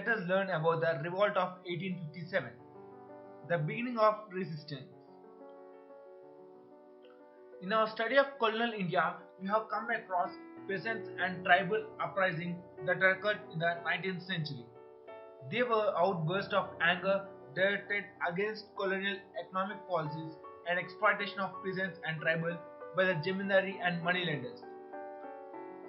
let us learn about the revolt of 1857, the beginning of resistance. In our study of colonial India, we have come across peasants and tribal uprisings that occurred in the 19th century. They were outbursts of anger directed against colonial economic policies and exploitation of peasants and tribal by the Jemindari and moneylenders.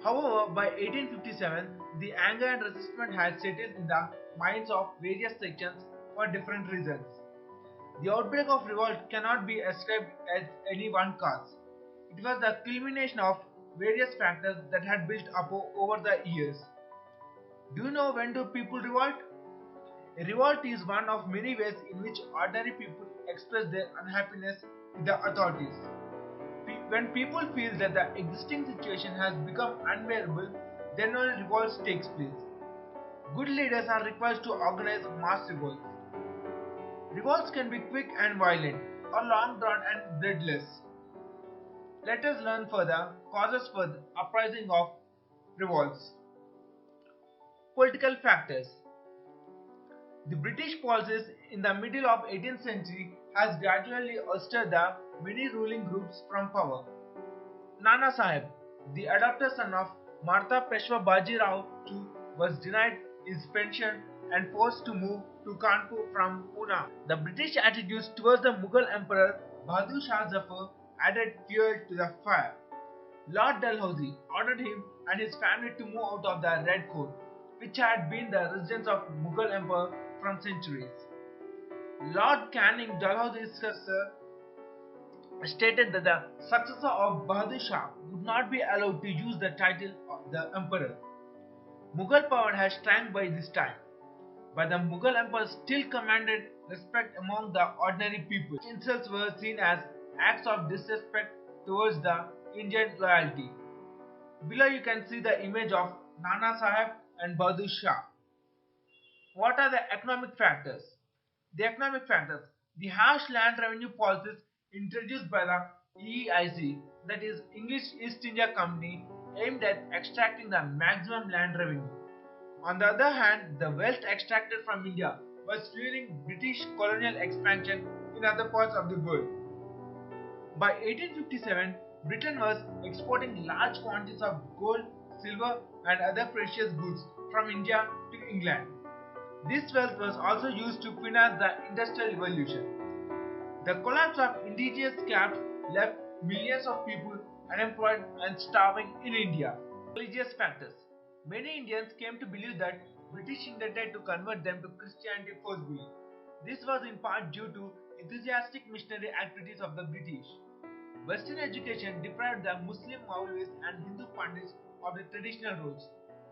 However, by 1857, the anger and resentment had settled in the minds of various sections for different reasons. The outbreak of revolt cannot be ascribed as any one cause. It was the culmination of various factors that had built up over the years. Do you know when do people revolt? A revolt is one of many ways in which ordinary people express their unhappiness with the authorities. When people feel that the existing situation has become unbearable, then only revolts takes place. Good leaders are required to organize mass revolts. Revolts can be quick and violent, or long drawn and bloodless. Let us learn further causes for the uprising of revolts. Political factors. The British policies in the middle of 18th century has gradually ousted the many ruling groups from power. Nana Sahib, the adopted son of Martha Peshwa Baji Rao II, was denied his pension and forced to move to Kanpur from Pune. The British attitudes towards the Mughal Emperor Bahadur Shah Zafar added fuel to the fire. Lord Dalhousie ordered him and his family to move out of the Red Court, which had been the residence of Mughal Emperor from centuries. Lord Canning, Dalhousie's successor, stated that the successor of Bahadur Shah would not be allowed to use the title of the emperor. Mughal power had shrunk by this time, but the Mughal emperor still commanded respect among the ordinary people. Insults were seen as acts of disrespect towards the Indian royalty. Below you can see the image of Nana Sahib and Bahadur Shah. What are the economic factors? The economic factors. The harsh land revenue policies introduced by the EIC, that is English East India Company, aimed at extracting the maximum land revenue. On the other hand, the wealth extracted from India was fueling British colonial expansion in other parts of the world. By 1857, Britain was exporting large quantities of gold, silver, and other precious goods from India to England. This wealth was also used to finance the Industrial Revolution. The collapse of indigenous crafts left millions of people unemployed and starving in India. Religious factors. Many Indians came to believe that British intended to convert them to Christianity forcibly. This was in part due to enthusiastic missionary activities of the British. Western education deprived the Muslim Maulvis and Hindu Pandits of the traditional roles.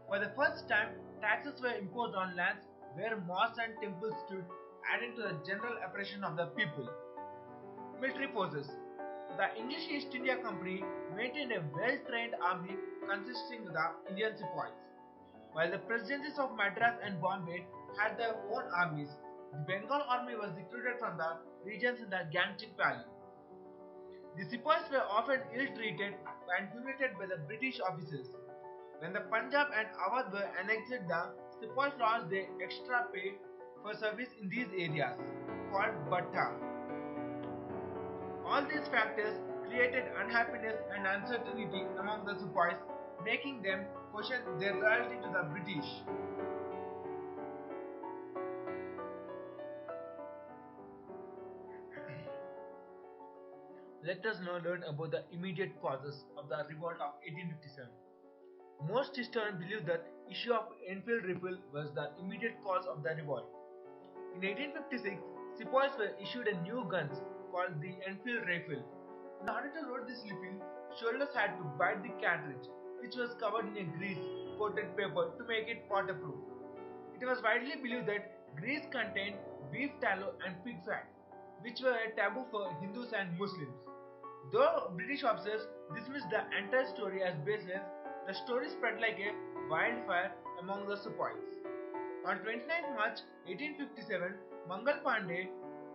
For the first time, taxes were imposed on lands where mosques and temples stood, adding to the general oppression of the people. Military forces. The English East India Company maintained a well-trained army consisting of the Indian sepoys. While the presidencies of Madras and Bombay had their own armies, the Bengal army was recruited from the regions in the Ganges Valley. The sepoys were often ill-treated and humiliated by the British officers. When the Punjab and Awadh were annexed, the sepoys lost their extra pay for service in these areas, called Bhatta. All these factors created unhappiness and uncertainty among the sepoys, making them question their loyalty to the British. Let us now learn about the immediate causes of the revolt of 1857. Most historians believe that issue of Enfield rifle was the immediate cause of the revolt. In 1856, sepoys were issued a new guns called the Enfield rifle. In order to load this rifle, soldiers had to bite the cartridge, which was covered in a grease-coated paper to make it waterproof. It was widely believed that grease contained beef tallow and pig fat, which were a taboo for Hindus and Muslims. Though British officers dismissed the entire story as baseless, the story spread like a wildfire among the sepoys. On 29 March 1857, Mangal Pandey,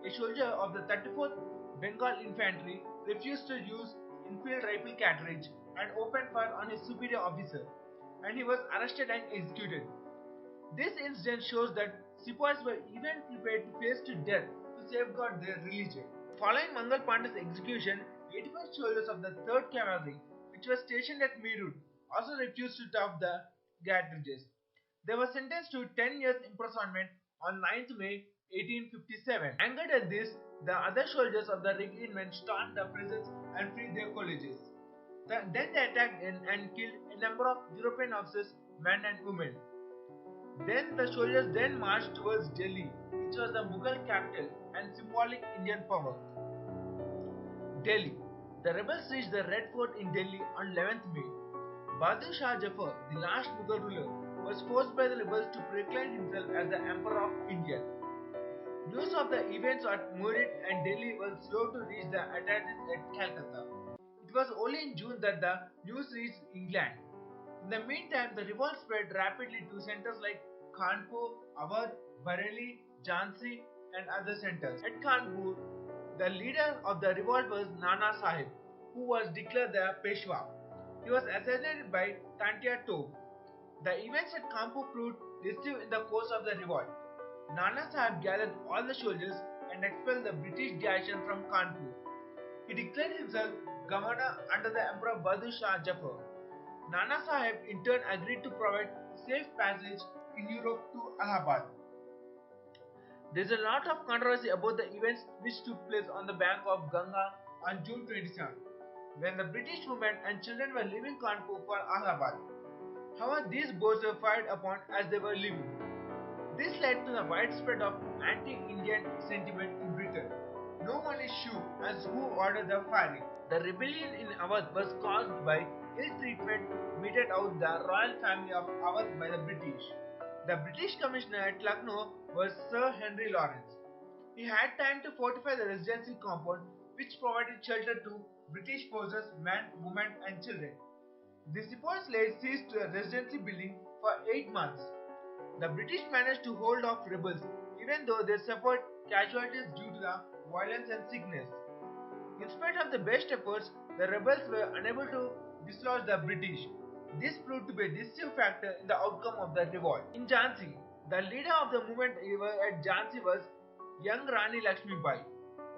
a soldier of the 34th Bengal Infantry, refused to use Enfield rifle cartridge and opened fire on his superior officer, and he was arrested and executed. This incident shows that sepoys were even prepared to face to death to safeguard their religion. Following Mangal Pandey's execution, 85 soldiers of the 3rd Cavalry, which were stationed at Meerut, also refused to top the cartridges. They were sentenced to 10 years imprisonment on 9th May 1857. Angered at this, the other soldiers of the regiment stormed the prisons and freed their colleges. Then they attacked and killed a number of European officers, men and women. Then the soldiers then marched towards Delhi, which was the Mughal capital and symbolic Indian power. Delhi. The rebels reached the Red Fort in Delhi on 11th May. Bahadur Shah Jafar, the last Mughal ruler, was forced by the rebels to proclaim himself as the Emperor of India. News of the events at Meerut and Delhi was slow to reach the authorities at Calcutta. It was only in June that the news reached England. In the meantime, the revolt spread rapidly to centers like Kanpur, Awadh, Bareilly, Jhansi, and other centers. At Kanpur, the leader of the revolt was Nana Sahib, who was declared the Peshwa. He was assassinated by Tantia Tope. The events at Kanpur proved decisive in the course of the revolt. Nana Sahib gathered all the soldiers and expelled the British garrison from Kanpur. He declared himself governor under the Emperor Bahadur Shah Jafar. Nana Sahib in turn agreed to provide safe passage in Europe to Allahabad. There is a lot of controversy about the events which took place on the bank of Ganga on June 27, when the British women and children were leaving Kanpur for Allahabad. However, these boats were fired upon as they were leaving. This led to the widespread of anti-Indian sentiment in Britain. No one is sure as who ordered the firing. The rebellion in Awadh was caused by ill treatment meted out the royal family of Awadh by the British. The British commissioner at Lucknow was Sir Henry Lawrence. He had time to fortify the residency compound, which provided shelter to British forces, men, women, and children. The sepoys laid siege to the residency building for 8 months. The British managed to hold off rebels, even though they suffered casualties due to the violence and sickness. In spite of the best efforts, the rebels were unable to dislodge the British. This proved to be a decisive factor in the outcome of the revolt. In Jhansi, the leader of the movement at Jhansi was young Rani Lakshmi Bai.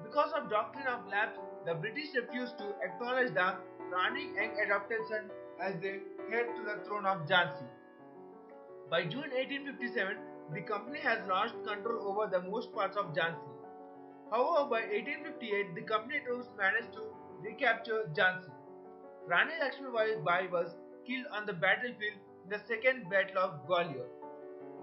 Because of doctrine of lapse, the British refused to acknowledge the Rani young adopted son as the heir to the throne of Jhansi. By June 1857, the company has lost control over the most parts of Jhansi. However, by 1858, the company troops managed to recapture Jhansi. Rani Lakshmi Bai was killed on the battlefield in the Second Battle of Gwalior.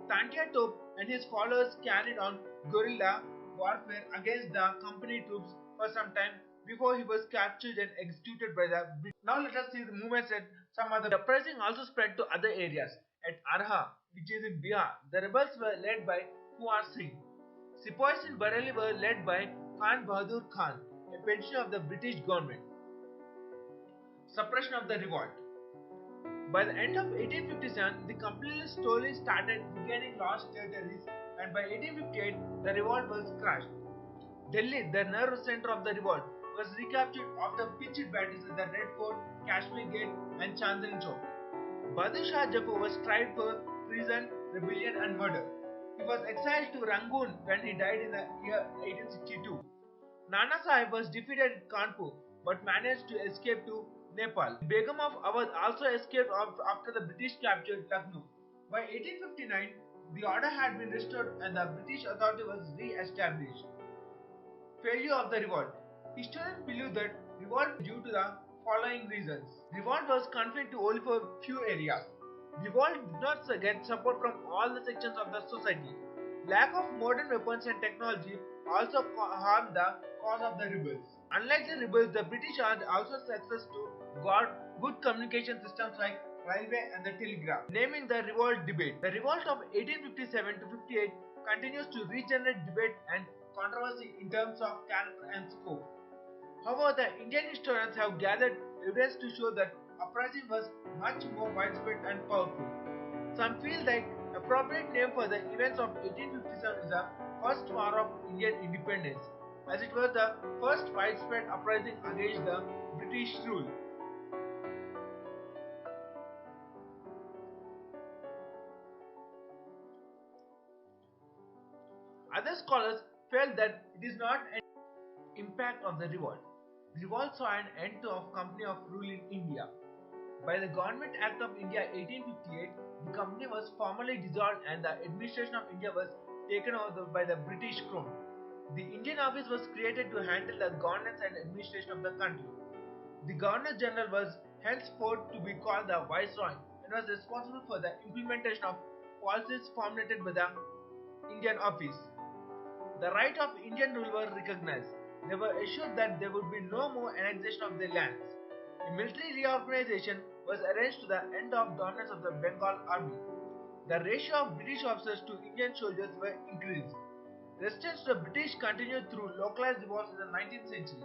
Tantia Tope and his followers carried on guerrilla warfare against the company troops for some time before he was captured and executed by the British. Now let us see the movements at some other. The uprising also spread to other areas. At Arha, which is in Bihar, the rebels were led by Kuwar Singh. Sepoys in Bareilly were led by Khan Bahadur Khan, a pensioner of the British government. Suppression of the revolt. By the end of 1857, the company slowly started regaining lost territories, and by 1858, the revolt was crushed. Delhi, the nerve center of the revolt, was recaptured after pitched battles at the Red Fort, Kashmir Gate, and Chandni Chowk. Bahadur Shah Jafar was tried for treason, rebellion, and murder. He was exiled to Rangoon when he died in the year 1862. Nana Sahib was defeated at Kanpur but managed to escape to Nepal. The Begum of Awadh also escaped after the British captured Lucknow. By 1859, the order had been restored and the British authority was re-established. Failure of the revolt. Historians believe that revolt due to the following reasons. Revolt was confined to only for few areas. Revolt did not get support from all the sections of the society. Lack of modern weapons and technology also harmed the cause of the rebels. Unlike the rebels, the British had also success to got good communication systems like railway and the telegraph. Naming the revolt debate. The revolt of 1857 to 58 continues to regenerate debate and controversy in terms of character and scope. However, the Indian historians have gathered evidence to show that uprising was much more widespread and powerful. Some feel like the appropriate name for the events of 1857 is the First War of Indian Independence, as it was the first widespread uprising against the British rule. Other scholars felt that it is not an impact of the revolt. The revolt saw an end of company of rule in India. By the Government Act of India 1858, the company was formally dissolved and the administration of India was taken over by the British Crown. The Indian office was created to handle the governance and administration of the country. The Governor General was henceforth to be called the Viceroy and was responsible for the implementation of policies formulated by the Indian office. The right of Indian rule were recognized. They were assured that there would be no more annexation of their lands. A military reorganization was arranged to the end of dominance of the Bengal army. The ratio of British officers to Indian soldiers were increased. Resistance to the British continued through localized revolts in the 19th century.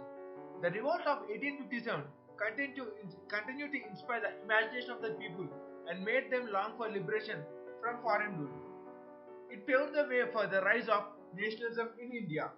The revolt of 1857 continued to inspire the imagination of the people and made them long for liberation from foreign rule. It paved the way for the rise of nationalism in India.